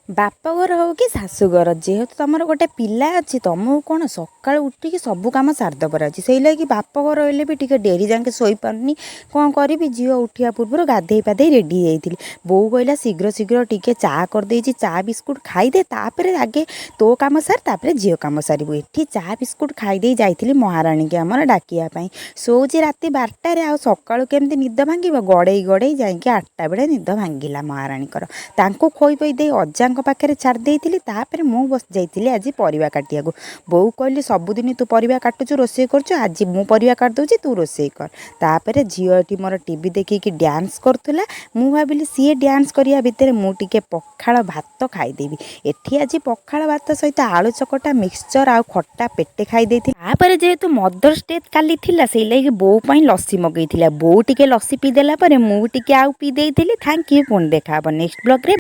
ବାପଘର ହଉ କି ଶାଶୁଘର ଯେହେତୁ ତମର ଗୋଟେ ପିଲା ଅଛି ତମକୁ କ'ଣ ସକାଳୁ ଉଠିକି ସବୁ କାମ ସାରିଦେବାର ଅଛି। ସେଇ ଲାଗି ବାପଘର ରହିଲେ ବି ଟିକେ ଡେରି ଯାକେ ଶୋଇପାରୁନି। କ'ଣ କରିବି, ଝିଅ ଉଠିବା ପୂର୍ବରୁ ଗାଧେଇ ପାଧେଇ ରେଡ଼ି ହେଇଯାଇଥିଲି। ବୋଉ କହିଲା ଶୀଘ୍ର ଶୀଘ୍ର ଟିକେ ଚା କରିଦେଇଛି, ଚା ବିସ୍କୁଟ୍ ଖାଇଦେ, ତାପରେ ଆଗେ ତୋ କାମ ସାର ତାପରେ ଝିଅ କାମ ସାରିବୁ। ଏଠି ଚା ବିସ୍କୁଟ୍ ଖାଇଦେଇ ଯାଇଥିଲି ମହାରାଣୀକି ଆମର ଡାକିବା ପାଇଁ। ଶୋଉଛି ରାତି 12ଟାରେ, ଆଉ ସକାଳୁ କେମିତି ନିଦ ଭାଙ୍ଗିବ? ଗଡ଼େଇ ଗଡ଼େଇ ଯାଇକି 8ଟା ବେଳେ ନିଦ ଭାଙ୍ଗିଲା ମହାରାଣୀଙ୍କର। ତାଙ୍କୁ ଖୋଇ ପୋଇ ଦେଇ ଅଜାଙ୍କ ପାଖରେ ଛାଡ଼ି ଦେଇଥିଲି। ତାପରେ ମୁଁ ବସି ଯାଇଥିଲି ଆଜି ପରିବା କାଟିବାକୁ। ବୋଉ କହିଲି ସବୁଦିନ ତୁ ପରିବା କାଟୁଛୁ ରୋଷେଇ କରୁଛୁ, ଆଜି ମୁଁ ପରିବା କାଟି ଦେଉଛି ତୁ ରୋଷେଇ କର। ତାପରେ ଝିଅ ଏଠି ମୋର ଟିଭି ଦେଖିକି ଡ୍ୟାନ୍ସ କରୁଥିଲା। ମୁଁ ଭାବିଲି ସିଏ ଡ୍ୟାନ୍ସ କରିବା ଭିତରେ ମୁଁ ଟିକେ ପଖାଳ ଭାତ ଖାଇଦେବି। ଏଠି ଆଜି ପଖାଳ ଭାତ ସହିତ ଆଳୁ ଚକଟା, ମିକ୍ସଚର ଆଉ ଖଟା ପେଟେ ଖାଇ ଦେଇଥିଲି। ତାପରେ ଯେହେତୁ ମଦର୍ସ ଡେ କାଲି ଥିଲା, ସେଇ ଲାଗି ବୋଉ ପାଇଁ ଲସି ମଗେଇଥିଲା। ବୋଉ ଟିକେ ଲସି ପିଇ ଦେଲା ପରେ ମୁଁ ଟିକେ ଆଉ ପିଇ ଦେଇଥିଲି। Thank you. ପୁଣି ଦେଖା ହବ ନେକ୍ସଟ ବ୍ଲଗରେ।